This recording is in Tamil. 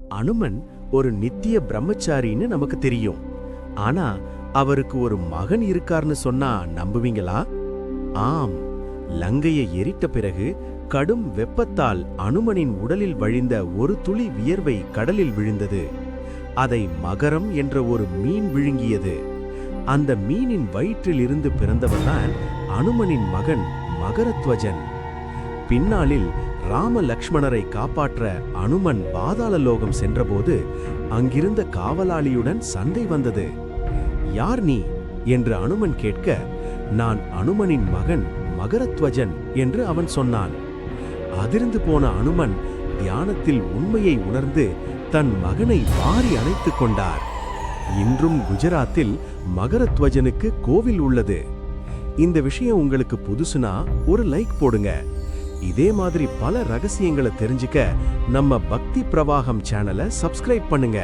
அனுமன் ஒரு நித்திய பிரம்மச்சாரின்னு நமக்கு தெரியும். ஆனா அவருக்கு ஒரு மகன் இருக்கார்னு சொன்னா நம்புவீங்களா? ஆம், லங்கையை எரித்த பிறகு கடும் வெப்பத்தால் அனுமனின் உடலில் வழிந்த ஒரு துளி வியர்வை கடலில் விழுந்தது. அதை மகரம் என்ற ஒரு மீன் விழுங்கியது. அந்த மீனின் வயிற்றில் இருந்து பிறந்தவர்தான் அனுமனின் மகன் மகரத்வஜன். பின்னாளில் ராம லக்ஷ்மணரை காப்பாற்ற அனுமன் பாதாள லோகம் சென்றபோது அங்கிருந்த காவலாளியுடன் சண்டை வந்தது. யார் நீ என்று அனுமன் கேட்க, நான் அனுமனின் மகன் மகரத்வஜன் என்று அவன் சொன்னான். அதிர்ந்து போன அனுமன் தியானத்தில் உண்மையை உணர்ந்து தன் மகனை வாரி அணைத்துக் கொண்டார். இன்றும் குஜராத்தில் மகரத்வஜனுக்கு கோவில் உள்ளது. இந்த விஷயம் உங்களுக்கு புதுசுனா ஒரு லைக் போடுங்க. இதே மாதிரி பல ரகசியங்களை தெரிஞ்சுக்க நம்ம பக்தி பிரவாகம் சேனலை சப்ஸ்கிரைப் பண்ணுங்க.